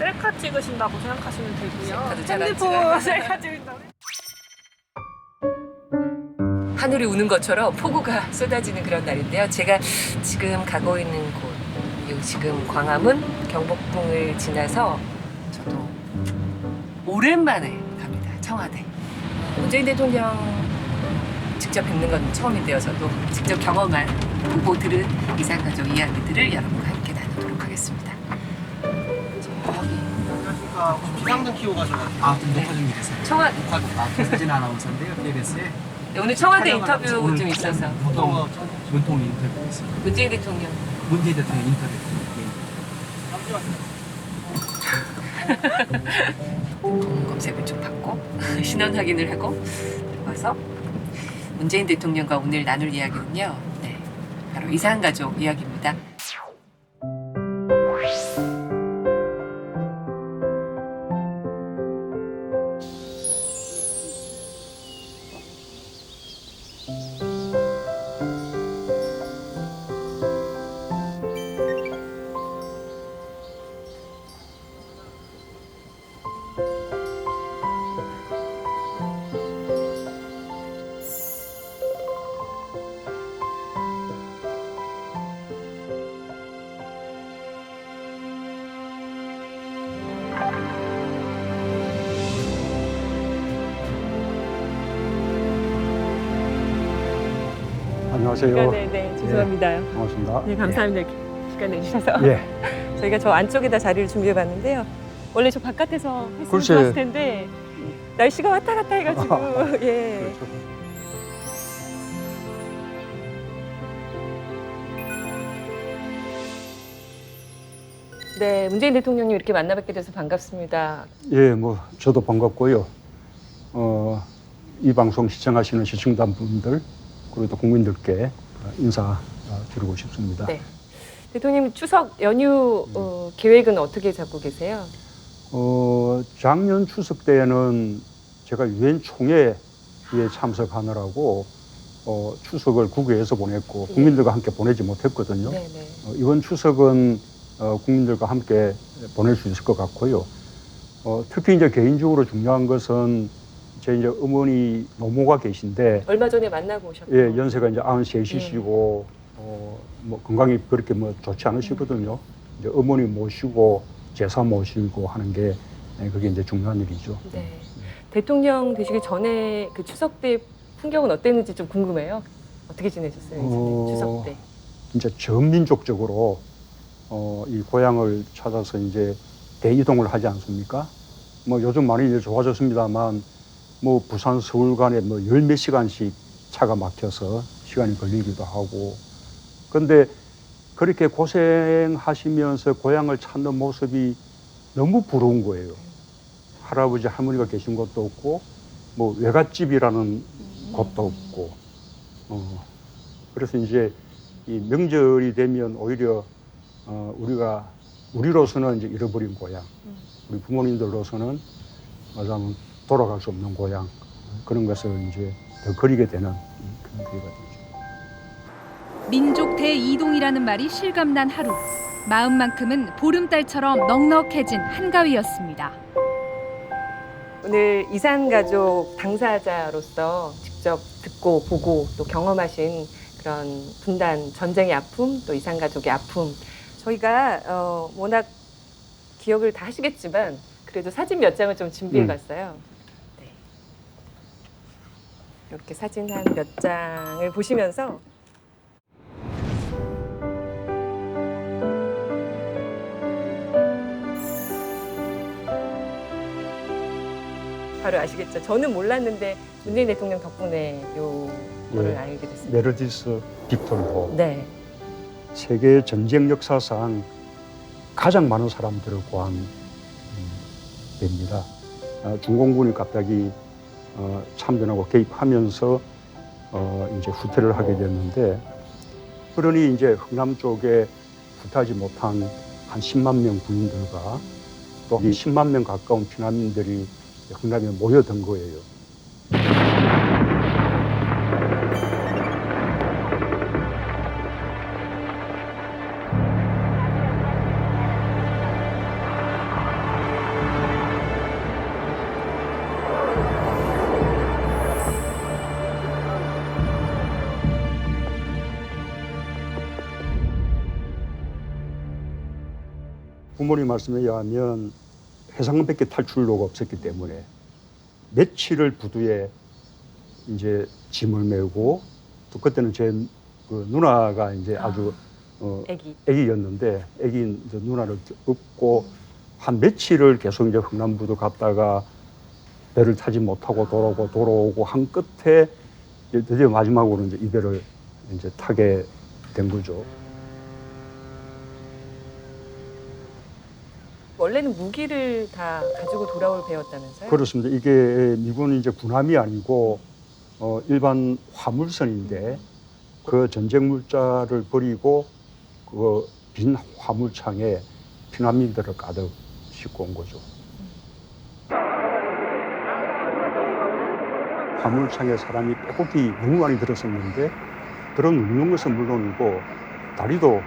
셀카 찍으신다고 생각하시면 되고요. 셀카도 잘안 핸드폰 찍어요. 셀카 찍는다고. 하늘이 우는 것처럼 폭우가 쏟아지는 그런 날인데요. 제가 지금 가고 있는 곳, 지금 광화문 경복궁을 지나서 저도 오랜만에 갑니다. 청와대. 문재인 대통령 직접 뵙는 건 처음인데요. 저도 직접 경험한, 보고 들은 이산가족 이야기들을 여러분과 함께 나누도록 하겠습니다. 안녕하십니까. 혹시 비상등 키고 가셔가지고. 좀 녹화 중이라서요. 청와대. 김서진 아나운서인데요, KBS에. 오늘 청와대 인터뷰 좀 있어서 문통 인터뷰 있습니다. 문재인 대통령 문재인 대통령 인터뷰. 검은 검색을 좀 받고 신원 확인을 하고 들어가서 문재인 대통령과 오늘 나눌 이야기는요. 네, 바로 이산가족 이야기입니다. 안녕하세요. 네, 죄송합니다. 반갑습니다. 네, 감사합니다. 이렇게 시간 내주셔서. 예. 저희가 저 안쪽에다 자리를 준비해봤는데요. 원래 저 바깥에서 했으면 글쎄. 좋았을 텐데 날씨가 왔다 갔다 해가지고 예. 그렇죠. 네, 문재인 대통령님 이렇게 만나뵙게 돼서 반갑습니다. 예, 뭐 저도 반갑고요. 이 방송 시청하시는 시청자분들 그리고 또 국민들께 인사 드리고 싶습니다. 네, 대통령 추석 연휴 계획은 어떻게 잡고 계세요? 작년 추석 때에는 제가 유엔 총회에 참석하느라고 추석을 국외에서 보냈고 국민들과 함께 보내지 못했거든요. 네, 네. 이번 추석은 국민들과 함께 보낼 수 있을 것 같고요. 특히 이제 개인적으로 중요한 것은 제 이제 어머니 노모가 계신데, 얼마 전에 만나고 오셨고. 예, 연세가 이제 93이시고, 뭐 건강이 그렇게 뭐 좋지 않으시거든요. 이제 어머니 모시고 제사 모시고 하는 게 그게 이제 중요한 일이죠. 네. 대통령 되시기 전에 그 추석 때 풍경은 어땠는지 좀 궁금해요. 어떻게 지내셨어요? 추석 때. 진짜 전 민족적으로 이 고향을 찾아서 이제 대이동을 하지 않습니까? 뭐 요즘 많이 이제 좋아졌습니다만 뭐 부산 서울 간에 뭐 열 몇 시간씩 차가 막혀서 시간이 걸리기도 하고, 그런데 그렇게 고생하시면서 고향을 찾는 모습이 너무 부러운 거예요. 할아버지 할머니가 계신 곳도 없고 뭐 외갓집이라는 곳도 없고, 그래서 이제 이 명절이 되면 오히려 우리로서는 이제 잃어버린 고향, 우리 부모님들로서는 말하자면 돌아갈 수 없는 고향, 그런 것을 이제 더 그리게 되는 그런 기회가 되죠. 민족 대이동이라는 말이 실감난 하루. 마음만큼은 보름달처럼 넉넉해진 한가위였습니다. 오늘 이산가족 당사자로서 직접 듣고 보고 또 경험하신 그런 분단, 전쟁의 아픔, 또 이산가족의 아픔. 저희가 워낙 기억을 다 하시겠지만 그래도 사진 몇 장을 좀 준비해봤어요. 네. 이렇게 사진 한 몇 장을 보시면서 바로 아시겠죠? 저는 몰랐는데 문재인 대통령 덕분에 요거를 예. 알게 됐습니다. 메르디스 빅토르호. 네. 세계 전쟁 역사상 가장 많은 사람들을 구한 배입니다. 중공군이 갑자기 참전하고 개입하면서 이제 후퇴를 하게 됐는데, 그러니 이제 흥남 쪽에 후퇴하지 못한 한 10만 명 군인들과 또 10만 명 가까운 피난민들이 흥남에 모여든 거예요. 어머니 말씀에 의하면 해상밖에 탈출로가 없었기 때문에 며칠을 부두에 이제 짐을 메고 또 그때는 제 그 누나가 이제 아주 애기였는데 애기 이제 누나를 업고 한 며칠을 계속 이제 흥남부두 갔다가 배를 타지 못하고 돌아오고 한 끝에 이제 드디어 마지막으로 이제 이 배를 이제 타게 된 거죠. 원래는 무기를 다 가지고 돌아올 배였다면서요? 그렇습니다. 이게 미군 이제 군함이 아니고 일반 화물선인데 그 전쟁 물자를 버리고 그 빈 화물창에 피난민들을 가득 싣고 온 거죠. 화물창에 사람이 빼곡히 너무 많이 들었었는데 들어 눕는 것은 물론이고 다리도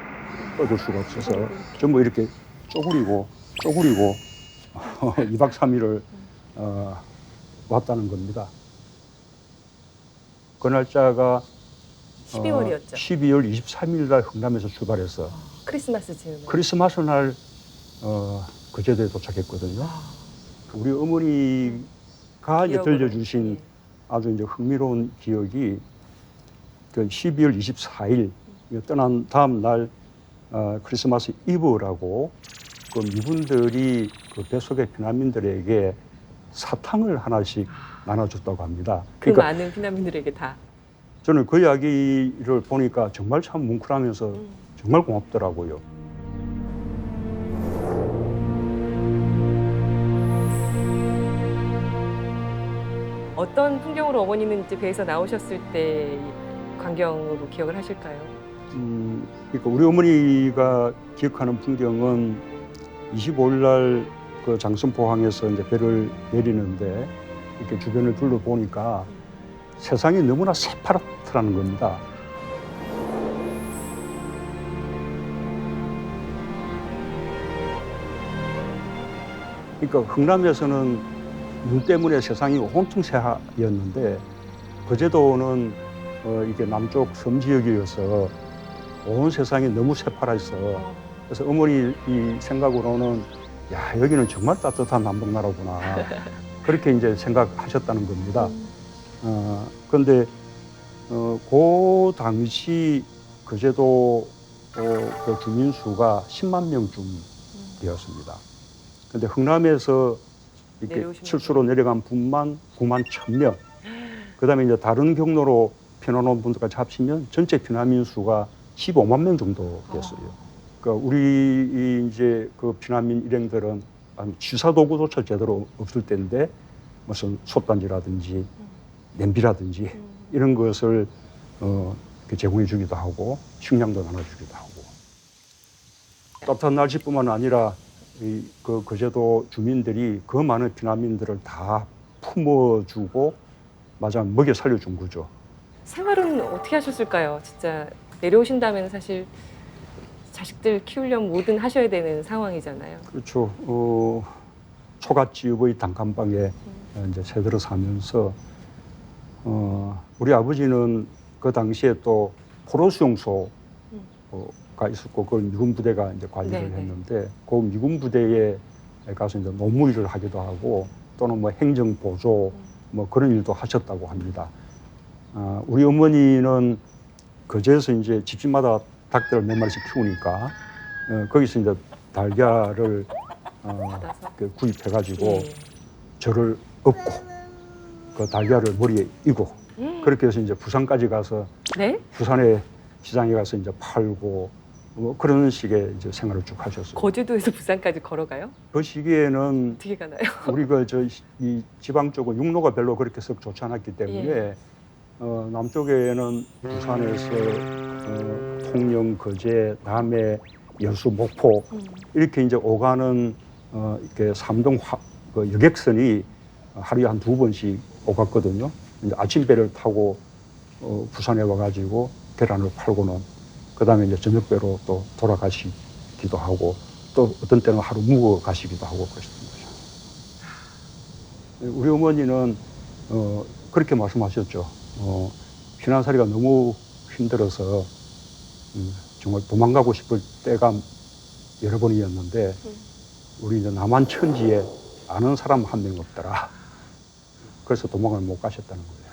뻗을 수가 없어서 전부 이렇게 쪼그리고 2박 3일을 왔다는 겁니다. 그 날짜가 12월이었죠. 12월 23일 날 흥남에서 출발해서 크리스마스 즈음에. 크리스마스 날 그 제도에 도착했거든요. 우리 어머니가 이제 기억으로. 들려주신 아주 이제 흥미로운 기억이 그 12월 24일 떠난 다음 날 크리스마스 이브라고 그 미군들이 그 배 속의 피난민들에게 사탕을 하나씩 나눠줬다고 합니다. 그 많은 피난민들에게 다. 저는 그 이야기를 보니까 정말 참 뭉클하면서 정말 고맙더라고요. 어떤 풍경으로 어머니는 이제 배에서 나오셨을 때 광경으로 기억을 하실까요? 그러니까 우리 어머니가 기억하는 풍경은 25일 날 그 장선포항에서 이제 배를 내리는데 이렇게 주변을 둘러보니까 세상이 너무나 새파랗더라는 겁니다. 그러니까 흥남에서는 눈 때문에 세상이 온통 새하였는데 거제도는 이게 남쪽 섬 지역이어서 온 세상이 너무 새파랗서 그래서 어머니 이 생각으로는 야 여기는 정말 따뜻한 남북나라구나 그렇게 이제 생각하셨다는 겁니다. 그런데 그 당시 거제도 그 주민 수가 10만 명쯤 되었습니다. 그런데 흥남에서 이렇게 철수로 내려간 분만 9만 1,000명. 그다음에 이제 다른 경로로 피난 온 분들까지 합치면 전체 피난민 수가 15만 명 정도 됐어요. 그러니까 우리 이제 그 피난민 일행들은 취사 도구조차 제대로 없을 때인데 무슨 솥단지라든지 냄비라든지 이런 것을 제공해 주기도 하고 식량도 나눠주기도 하고 따뜻한 날씨뿐만 아니라 그 거제도 주민들이 그 많은 피난민들을 다 품어주고 마저 먹여 살려준 거죠. 생활은 어떻게 하셨을까요? 진짜 내려오신 다음에는 사실 자식들 키우려면 뭐든 하셔야 되는 상황이잖아요. 그렇죠. 초가집의 단칸방에 이제 새들어 사면서 우리 아버지는 그 당시에 또 포로 수용소가 있었고 그걸 미군 부대가 이제 관리를 네네. 했는데 그 미군 부대에 가서 이제 노무 일을 하기도 하고 또는 뭐 행정 보조 뭐 그런 일도 하셨다고 합니다. 우리 어머니는 거제에서 이제 집집마다 닭들을 몇 마리씩 키우니까 거기서 이제 달걀을 그 구입해가지고 예. 저를 업고 그 달걀을 머리에 이고 그렇게 해서 이제 부산까지 가서 네? 부산의 시장에 가서 이제 팔고 뭐 그런 식의 이제 생활을 쭉 하셨어요. 거제도에서 부산까지 걸어가요? 그 시기에는 어떻게 가나요? 우리 이 지방 쪽은 육로가 별로 그렇게 썩 좋지 않았기 때문에 예. 남쪽에는 부산에서 통영, 거제, 남해, 여수, 목포 이렇게 이제 오가는 이렇게 삼동 그 여객선이 하루에 한 2번씩 오갔거든요. 이제 아침배를 타고 부산에 와가지고 계란을 팔고는 그다음에 이제 저녁배로 또 돌아가시기도 하고 또 어떤 때는 하루 묵어 가시기도 하고 그러셨던 거죠. 우리 어머니는 그렇게 말씀하셨죠. 피난살이가 너무 힘들어서 정말 도망가고 싶을 때가 여러 번이었는데 우리 이제 남한 천지에 아는 사람 한 명 없더라. 그래서 도망을 못 가셨다는 거예요.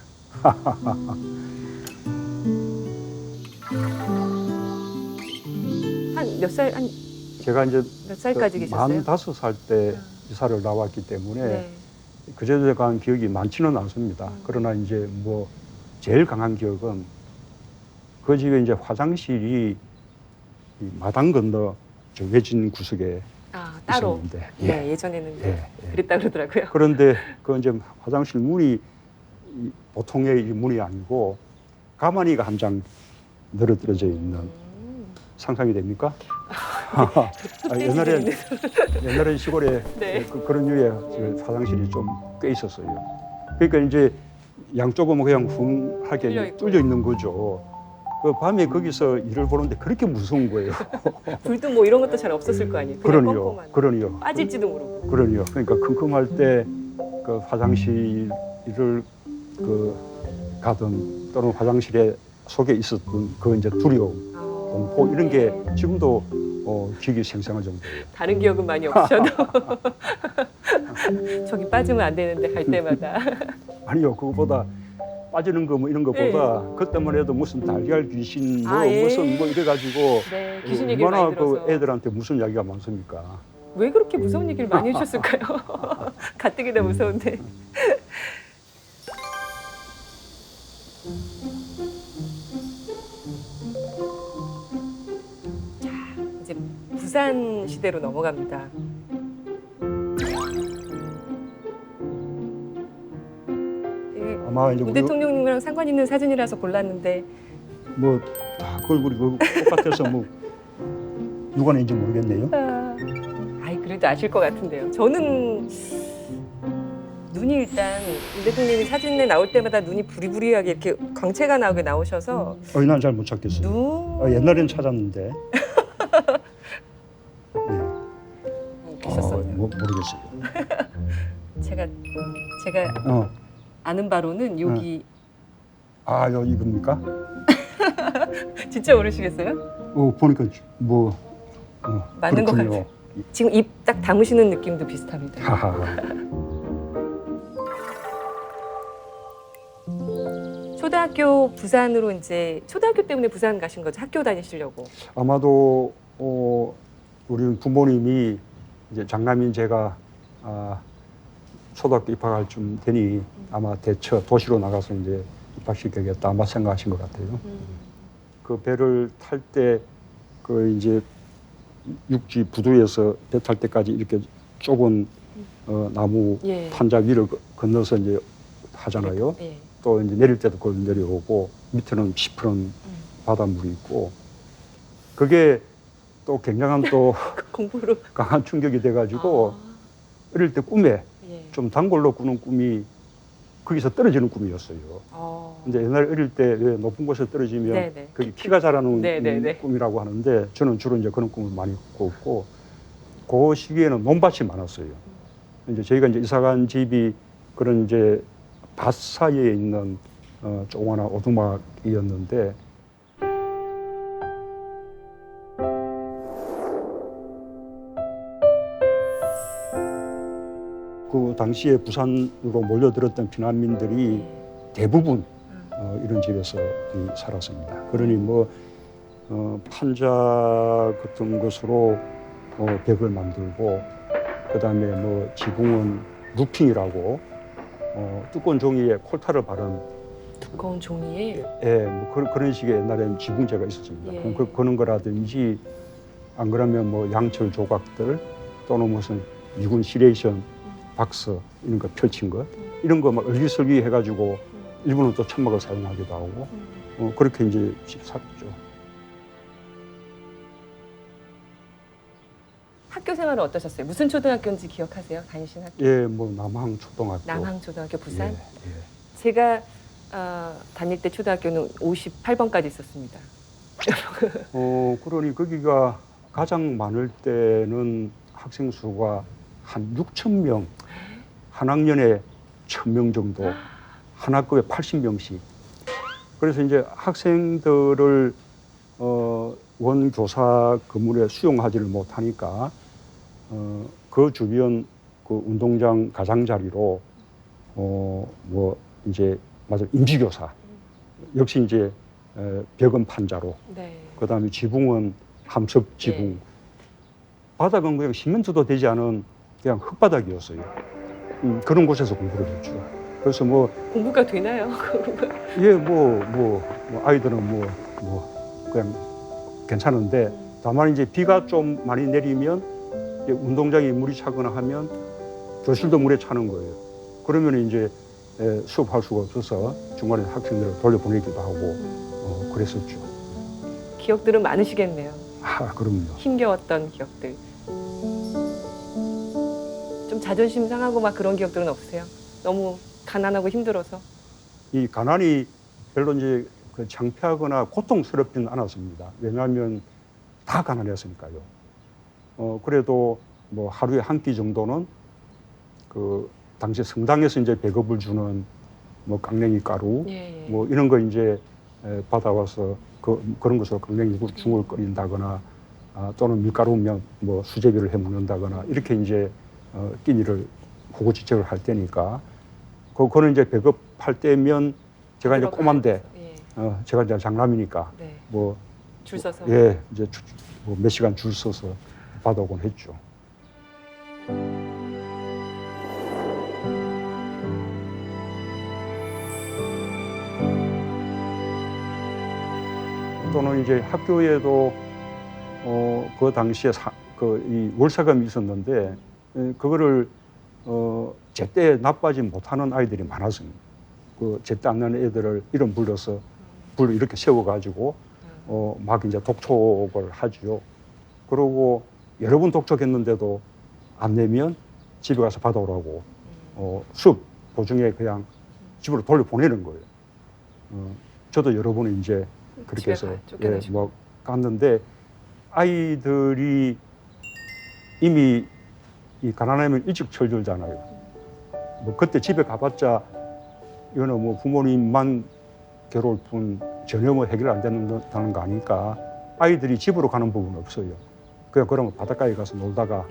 한 몇 살, 한 제가 이제 몇 살까지 계셨어요? 45살 때 이사를 나왔기 때문에 네. 그제도에 관한 기억이 많지는 않습니다. 그러나 이제 뭐 제일 강한 기억은 그 집에 이제 화장실이 이 마당 건너 저 외진 구석에 아, 따로. 있었는데, 네, 예전에는 예, 예. 그랬다 그러더라고요. 그런데 그 이제 화장실 문이 이 보통의 이 문이 아니고 가만히가 한 장 늘어뜨려져 있는 상상이 됩니까? 옛날에 시골에 네. 그런 류의 저 화장실이 좀 꽤 있었어요. 그러니까 이제 양쪽은 그냥 훌하게 뚫려 있는 거죠. 그 밤에 거기서 일을 보는데 그렇게 무서운 거예요. 불도 뭐 이런 것도 잘 없었을 거 아니에요. 그냥 꼼꼼한. 그러니요. 빠질지도 모르고. 그러니요. 그러니까 컴컴할 때 그 화장실을 그 가든 또는 화장실에 속에 있었던 그 이제 두려움, 공포 이런 게 지금도 기억이 생생할 정도예요. 다른 기억은 많이 없으셔도 저기 빠지면 안 되는데 갈 때마다. 아니요, 그거보다 빠지는 거 뭐 이런 것보다 그때만 해도 무슨 달걀 귀신 뭐 예. 무슨 뭐 이래가지고 네, 귀신 얘기를 얼마나 많이 들어서. 그 애들한테 무슨 이야기가 많습니까? 왜 그렇게 무서운 얘기를 많이 해주셨을까요? 가뜩이나 무서운데. 자, 이제 부산 시대로 넘어갑니다. 아마 이제 문 우리 대통령님이랑 상관 있는 사진이라서 골랐는데 뭐 다 그 얼굴이 똑같아서 뭐 누가 낸지 모르겠네요. 아이 그래도 아실 것 같은데요. 저는 눈이 일단 문 대통령이 사진에 나올 때마다 눈이 부리부리하게 이렇게 광채가 나오게 나오셔서 난 잘 못 찾겠어요. 눈 옛날엔 찾았는데 계셨었나요? 모르겠어요. 제가 어. 아는 바로는 여기 이겁니까? 진짜 모르시겠어요? 보니까 뭐 맞는 것 그렇군요. 같아요. 지금 입 딱 다무시는 느낌도 비슷합니다. 하하. 초등학교 부산으로 이제 초등학교 때문에 부산 가신 거죠? 학교 다니시려고. 아마도 우리 부모님이 이제 장남인 제가 초등학교 입학할 쯤 되니 아마 대처 도시로 나가서 이제 입학시켜야겠다 아마 생각하신 것 같아요. 그 배를 탈 때 그 이제 육지 부두에서 배 탈 때까지 이렇게 좁은 나무 예. 판자 위를 건너서 이제 하잖아요. 예. 또 이제 내릴 때도 거기 내려오고 밑에는 시퍼런 바닷물이 있고 그게 또 굉장한 또 공부로. 강한 충격이 돼가지고 어릴 때 꿈에 예. 좀 단골로 꾸는 꿈이 거기서 떨어지는 꿈이었어요. 근데 옛날 어릴 때 왜 높은 곳에 떨어지면 네네. 거기 피가 자라는 네네네. 꿈이라고 하는데 저는 주로 이제 그런 꿈을 많이 꿨고 그 시기에는 논밭이 많았어요. 이제 저희가 이제 이사간 집이 그런 이제 밭 사이에 있는 조그마한 오두막이었는데 그 당시에 부산으로 몰려들었던 피난민들이 대부분 이런 집에서 살았습니다. 그러니 뭐 판자 같은 것으로 벽을 만들고 그다음에 뭐 지붕은 루핑이라고 두꺼운 종이에 콜타를 바른 두꺼운 종이에. 뭐 그런 식의 옛날에는 지붕재가 있었습니다. 예. 그럼 그런 거라든지 안 그러면 뭐 양철 조각들 또는 무슨 미군 시레이션 박스 이런 거 펼친 것 이런 거 막 얼기설기 해가지고 일부는 또 천막을 사용하기도 하고 그렇게 이제 샀죠. 학교 생활은 어떠셨어요? 무슨 초등학교인지 기억하세요? 다니신 학교? 예, 뭐 남항 초등학교. 남항초등학교 부산? 예, 예. 제가 다닐 때 초등학교는 58번까지 있었습니다. 그러니 거기가 가장 많을 때는 학생 수가 한 6천 명, 한 학년에 1,000명 정도, 한 학급에 80명씩. 그래서 이제 학생들을 원교사 근무에 수용하지를 못하니까 그 주변 그 운동장 가장자리로 뭐 이제 맞아 임시교사 역시 이제 벽은 판자로 네. 그다음에 지붕은 함석 지붕 네. 바닥은 그냥 시멘트도 되지 않은 그냥 흙바닥이었어요. 그런 곳에서 공부를 했죠. 그래서 뭐 공부가 되나요? 예, 뭐 아이들은 뭐 그냥 괜찮은데 다만 이제 비가 좀 많이 내리면 이제 운동장에 물이 차거나 하면 교실도 물에 차는 거예요. 그러면 이제 수업할 수가 없어서 중간에 학생들을 돌려보내기도 하고 그랬었죠. 기억들은 많으시겠네요. 아, 그럼요. 힘겨웠던 기억들. 좀 자존심 상하고 막 그런 기억들은 없으세요? 너무 가난하고 힘들어서. 이 가난이 별로 이제 그 창피하거나 고통스럽지는 않았습니다. 왜냐하면 다 가난했으니까요. 그래도 뭐 하루에 한 끼 정도는 그 당시 성당에서 이제 배급을 주는 뭐 깡냉이 가루 예, 예. 뭐 이런 거 이제 받아와서 그런 것으로 깡냉이 중을 끓인다거나 또는 밀가루면 뭐 수제비를 해 먹는다거나 이렇게 이제 끼니를 호구지책을 할 때니까 그거는 이제 배급할 때면 제가 이제 꼬만데 예. 제가 이제 장남이니까 네. 뭐 줄 서서. 예, 이제 뭐 몇 시간 줄 서서 받아오곤 했죠. 또는 이제 학교에도 그 당시에 이 월사금이 있었는데 그거를 제때 납부하지 못하는 아이들이 많았습니다. 그 제때 안 나는 애들을 이름 불러서 불을 이렇게 세워가지고 막 이제 독촉을 하죠. 그러고 여러 번 독촉했는데도 안 내면 집에 가서 받아오라고 수업 도중에 그냥 집으로 돌려보내는 거예요. 저도 여러 번 이제 그렇게 해서 뭐 갔는데 아이들이 이미 이 가난하면 일찍 철들잖아요. 뭐 그때 집에 가봤자 이거는 뭐 부모님만 괴로울 뿐 전혀 뭐 해결 안 된다는 거 아니까 아이들이 집으로 가는 부분은 없어요. 그냥 그러면 바닷가에 가서 놀다가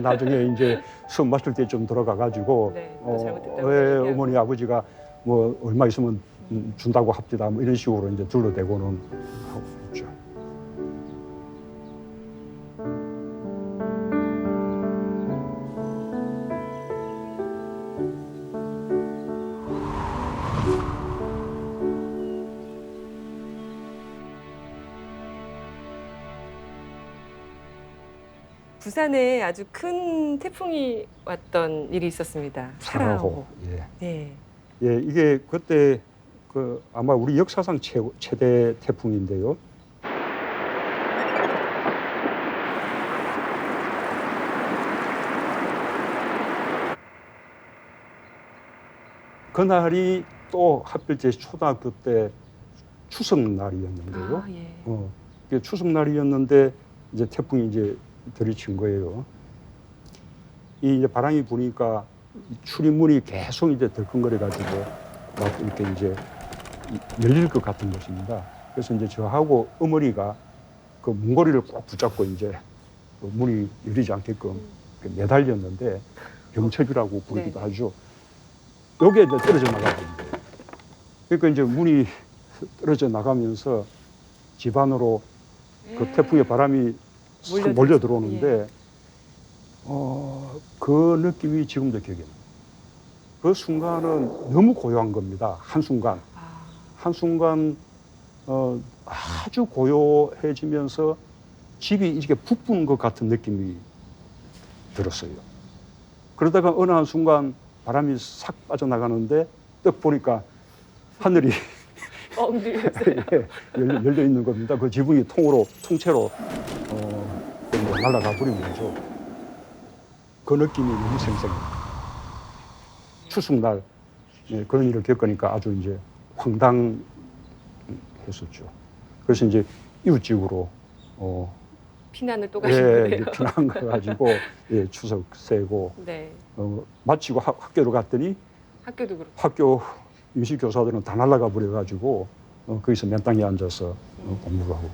나중에 이제 수업 마칠 때쯤 들어가 가지고 네, 또 잘못했다고 왜 얘기하고. 어머니 아버지가 뭐 얼마 있으면 준다고 합디다 뭐 이런 식으로 이제 둘러대고는 하고 있죠. 부산에 아주 큰 태풍이 왔던 일이 있었습니다. 사라호. 예. 네. 예, 이게 그때 그 아마 우리 역사상 최대 태풍인데요. 그날이 또 하필 제 초등학교 때 추석날이었는데요. 아, 예. 이게 추석날이었는데 이제 태풍이 이제 들이친 거예요. 이 이제 바람이 부니까 출입문이 계속 이제 덜컹거려가지고 막 이렇게 이제 열릴 것 같은 것입니다. 그래서 이제 저하고 어머니가 그 문고리를 꼭 붙잡고 이제 그 문이 열리지 않게끔 매달렸는데 병첩이라고 부르기도 네. 하죠. 여기에 이제 떨어져 나가거든요. 그러니까 이제 문이 떨어져 나가면서 집안으로 그 태풍의 바람이 싹 몰려 들어오는데 그 느낌이 지금도 기억이 납니다. 그 순간은 너무 고요한 겁니다. 한순간. 한순간 아주 고요해지면서 집이 이렇게 부푸는 것 같은 느낌이 들었어요. 그러다가 어느 한순간 바람이 싹 빠져나가는데 떡 보니까 하늘이 열려 있는 겁니다. 그 지붕이 통째로 날아가 버린 거죠. 그 느낌이 너무 생생해요. 추석날 그런 일을 겪으니까 아주 이제 황당했었죠. 그래서 이제 이웃집으로 피난을 또 가신 거예요. 피난 가가지고 추석 세고 네. 마치고 학교로 갔더니 학교도 그렇고. 학교 임시 교사들은 다 날아가 버려가지고 거기서 맨 땅에 앉아서 공부를 하고.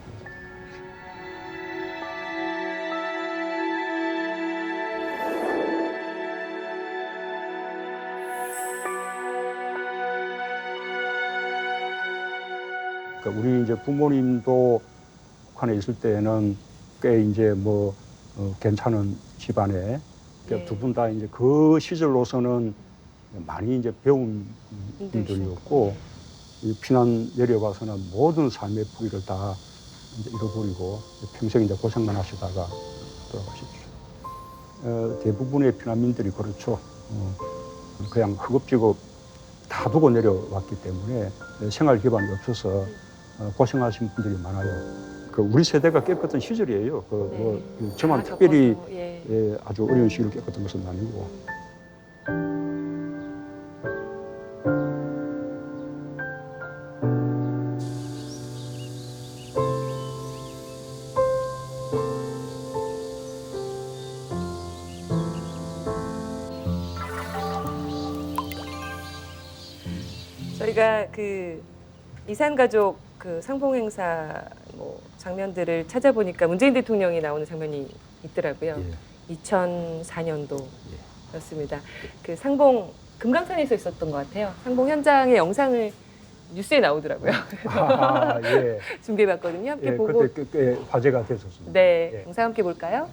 그러니까 우리 이제 부모님도 북한에 있을 때에는 꽤 이제 뭐 괜찮은 집안에 예. 두 분 다 이제 그 시절로서는 많이 이제 배운 분들이었고 이 피난 내려가서는 모든 삶의 포기를 다 이제 잃어버리고 평생 이제 고생만 하시다가 돌아가셨죠. 대부분의 피난민들이 그렇죠. 그냥 흑업직업 다 두고 내려왔기 때문에 생활 기반이 없어서 고생하신 분들이 많아요. 그 우리 세대가 겪었던 시절이에요. 뭐 저만 특별히 아주 어려운 시기를 겪었던 것은 아니고. 저희가 그 이산가족 그 상봉 행사 뭐 장면들을 찾아보니까 문재인 대통령이 나오는 장면이 있더라고요. 예. 2004년도였습니다. 그 상봉 금강산에서 있었던 것 같아요. 상봉 현장의 영상을 뉴스에 나오더라고요. 예. 준비해봤거든요. 함께 예, 보고. 그때 꽤 화제가 됐었습니다. 네, 예. 영상 함께 볼까요?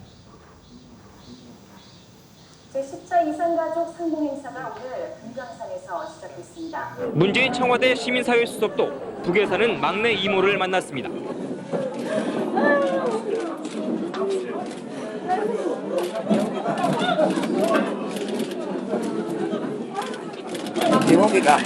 제14 이산가족 상봉 행사가 오늘 금강산에서 시작됐습니다. 문재인 청와대 시민사회 수석도 북에 사는 막내 이모를 만났습니다. 이모기가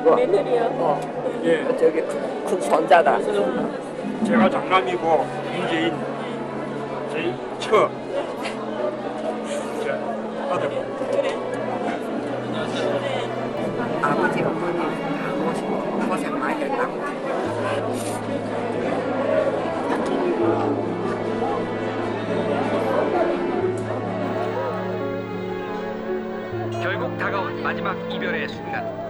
며느리고 저기 큰 손자다. 제가 장남이고 문재인 제2처 아버지 어머니 다 모시고 고생 많이 했다고. 결국 다가온 마지막 이별의 순간.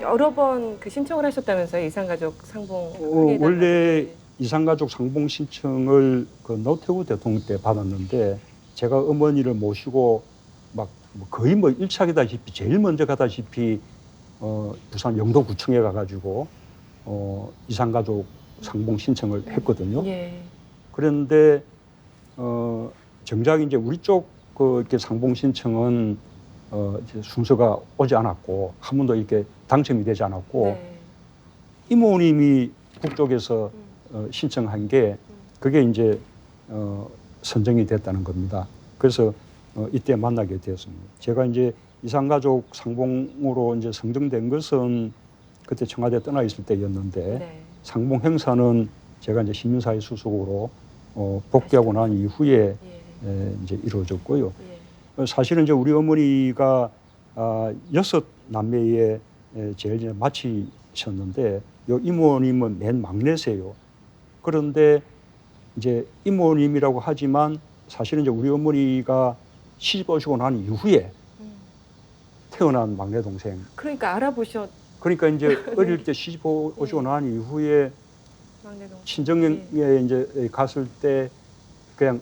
여러 번 그 신청을 하셨다면서요, 이산가족 상봉. 하게 원래 해달라고. 이산가족 상봉 신청을 그 노태우 대통령 때 받았는데 제가 어머니를 모시고 막뭐 거의 뭐 일착이다시피 제일 먼저 가다시피 부산 영도구청에 가가지고 이산가족 상봉 신청을 했거든요. 예. 그런데 정작 이제 우리 쪽 그 이렇게 상봉 신청은 이제 순서가 오지 않았고 한 번도 이렇게 당첨이 되지 않았고 네. 이모님이 북쪽에서 신청한 게 그게 이제 선정이 됐다는 겁니다. 그래서 이때 만나게 되었습니다. 제가 이제 이산가족 상봉으로 이제 선정된 것은 그때 청와대 떠나 있을 때였는데 네. 상봉 행사는 제가 이제 시민사회 수석으로 복귀하고 난 이후에 이제 이루어졌고요. 예. 사실은 이제 우리 어머니가 6 남매의 제일 이제 마치셨는데 요 이모님은 맨 막내세요. 그런데 이제 이모님이라고 하지만 사실은 이제 우리 어머니가 시집 오시고 난 이후에 태어난 막내 동생. 그러니까 알아보셨. 그러니까 이제 어릴 때 시집 오시고 난 이후에 막내 동생. 친정에 이제 갔을 때 그냥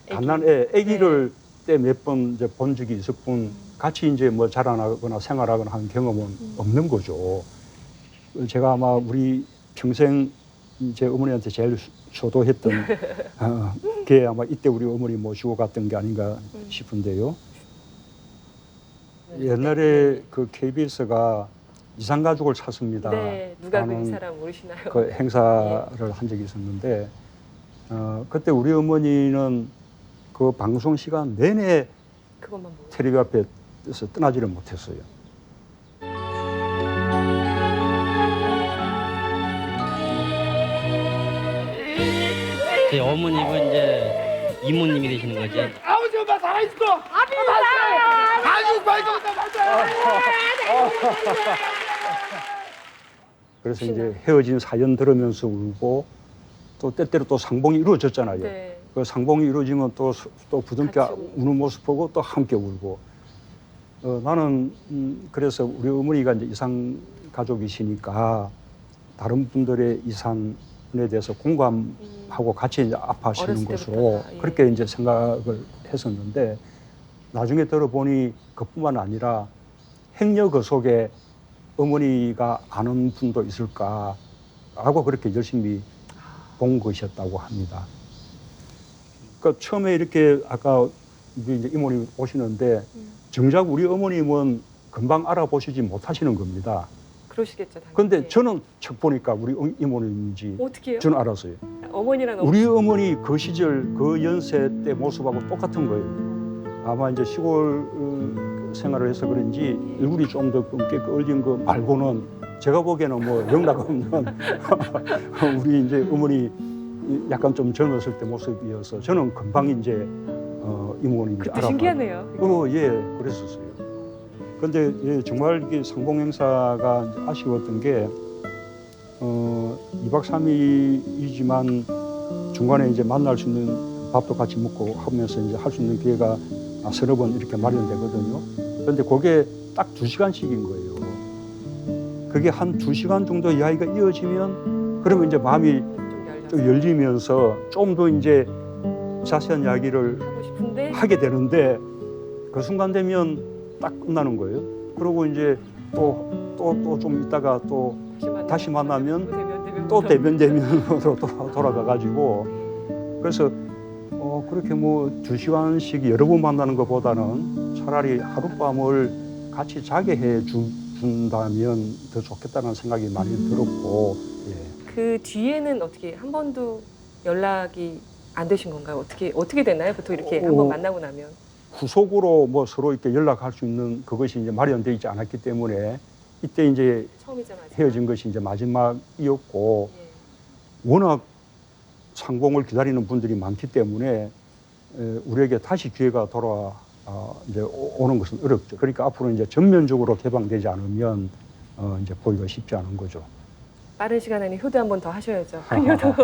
갓난 아기를 때 몇 번 이제 본 적이 있을 뿐 같이 이제 뭐 자라나거나 생활하거나 한 경험은 없는 거죠. 제가 아마 우리 평생 제 어머니한테 제일 효도했던 게 아마 이때 우리 어머니 모시고 갔던 게 아닌가 싶은데요. 옛날에 그 KBS가 이산가족을 찾습니다. 네, 누가 그 이 라는 사람 모르시나요? 그 행사를 한 적이 있었는데 그때 우리 어머니는 그 방송 시간 내내 그것만 보고. 텔레비 앞에서 떠나지를 못했어요. 제 어머님은 이제 이모님이 되시는 거지. 아버지 엄마 살아있어. 아주 말도 그래서 이제 헤어진 사연 들으면서 울고 또 때때로 또 상봉이 이루어졌잖아요. 네. 그 상봉이 이루어지면 또 부둥켜 같이 울고. 우는 모습 보고 또 함께 울고. 나는 그래서 우리 어머니가 이제 이산 가족이시니까 다른 분들의 이산에 대해서 공감하고 같이 이제 아파하시는 어렸을 것으로 때부터다, 예. 그렇게 이제 생각을 했었는데 나중에 들어보니 그뿐만 아니라 행여 그 속에 어머니가 아는 분도 있을까라고 그렇게 열심히 본 것이었다고 합니다. 그러니까 처음에 이렇게 아까 우리 이제 이모님 오시는데 정작 우리 어머님은 금방 알아보시지 못하시는 겁니다. 그러시겠죠. 당연히. 그런데 저는 척 보니까 우리 이모님인지 어떻게 해요? 저는 알았어요. 어머니랑 우리 어머니 그 시절 그 연세 때 모습하고 똑같은 거예요. 아마 이제 시골 생활을 해서 그런지 얼굴이 좀 더 검게 얼린 거 말고는 제가 보기에는 뭐 영락없는 우리 이제 어머니 약간 좀 젊었을 때 모습이어서 저는 금방 이제 이모님인지 그때 알아봐요. 신기하네요. 예, 그랬었어요. 근데 예, 정말 이게 상봉 행사가 아쉬웠던 게 2박 3일이지만 중간에 이제 만날 수 있는 밥도 같이 먹고 하면서 이제 할 수 있는 기회가 서너 번 이렇게 마련되거든요. 그런데 그게 딱 2시간씩인 거예요. 그게 한 2시간 정도 이야기가 이어지면 그러면 이제 마음이 좀 열리면서 좀 더 이제 자세한 이야기를 하고 싶은데 하게 되는데 그 순간 되면 딱 끝나는 거예요. 그리고 이제 또 좀 있다가 또 다시 만나면 또 대면대면으로 또 돌아가가지고 그래서 그렇게 뭐 2시간씩 여러 번 만나는 것보다는 차라리 하룻밤을 같이 자게 준다면 더 좋겠다는 생각이 많이 들었고 예. 그 뒤에는 어떻게 한 번도 연락이 안 되신 건가요? 어떻게 되나요? 보통 이렇게 한 번 만나고 나면 후속으로 뭐 서로 이렇게 연락할 수 있는 그것이 이제 마련되어 있지 않았기 때문에 이때 이제 처음이자마자 헤어진 것이 이제 마지막이었고 예. 워낙 상봉을 기다리는 분들이 많기 때문에 우리에게 다시 기회가 이제 오는 것은 어렵죠. 그러니까 앞으로 이제 전면적으로 개방되지 않으면 이제 보기가 쉽지 않은 거죠. 빠른 시간 안에 효도 한 번 더 하셔야죠. 효도.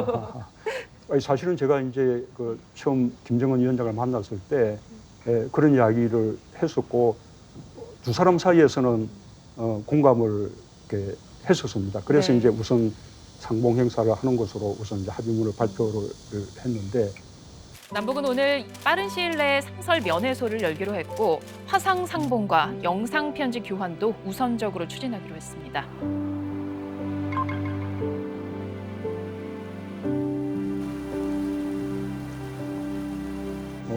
아니, 사실은 제가 이제 그 처음 김정은 위원장을 만났을 때 그런 이야기를 했었고 두 사람 사이에서는 공감을 이렇게 했었습니다. 그래서 네. 이제 우선 상봉 행사를 하는 것으로 우선 이제 합의문을 발표를 했는데 남북은 오늘 빠른 시일 내에 상설 면회소를 열기로 했고 화상 상봉과 영상 편지 교환도 우선적으로 추진하기로 했습니다.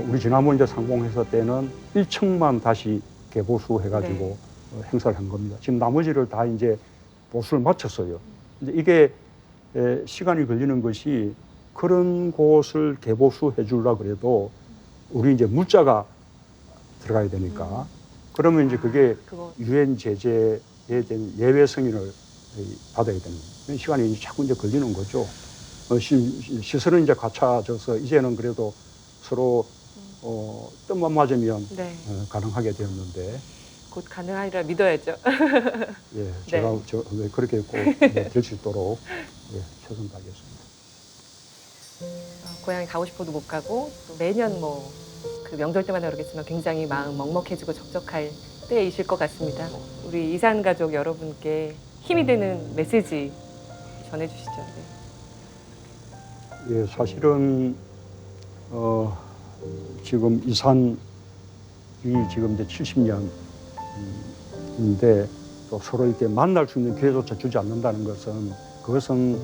우리 지난번 이제 상봉 행사 때는 1층만 다시 개보수해가지고 네. 행사를 한 겁니다. 지금 나머지를 다 이제 보수를 마쳤어요. 근데 이게 시간이 걸리는 것이 그런 곳을 개보수해 주려고 그래도 우리 이제 물자가 들어가야 되니까 그러면 이제 그게 그거 유엔 제재에 대한 예외 승인을 받아야 되는 시간이 이제 자꾸 이제 걸리는 거죠. 시설은 이제 갖춰져서 이제는 그래도 서로 뜻만 맞으면 네. 가능하게 되었는데 곧 가능하리라 믿어야죠. 예, 제가 그렇게 꼭 될 수 있도록 최선 다하겠습니다. 고향에 가고 싶어도 못 가고 또 매년 뭐 그 명절 때마다 그러겠지만 굉장히 마음 먹먹해지고 적적할 때이실 것 같습니다. 우리 이산 가족 여러분께 힘이 되는 메시지 전해주시죠. 네. 예, 사실은 지금 이산이 지금 이제 70년인데 또 서로 이렇게 만날 수 있는 기회조차 주지 않는다는 것은 그것은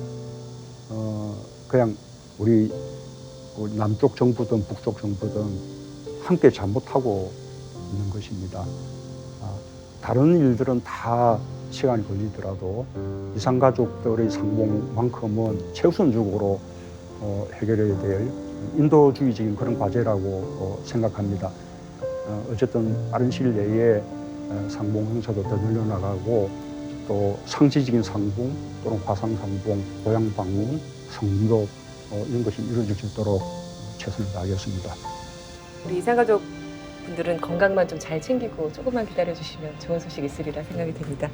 그냥 우리 남쪽 정부든 북쪽 정부든 함께 잘못하고 있는 것입니다. 다른 일들은 다 시간이 걸리더라도 이산가족들의 상봉만큼은 최우선적으로 해결해야 될 인도주의적인 그런 과제라고 생각합니다. 어쨌든 빠른 시일 내에 상봉 행사도 더 늘려나가고 또 상시적인 상봉 또는 화상 상봉, 고향 방문, 성도 이런 것이 이루어질 수 있도록 최선을 다하겠습니다. 우리 이산가족 분들은 건강만 좀 잘 챙기고 조금만 기다려주시면 좋은 소식 있으리라 생각이 듭니다.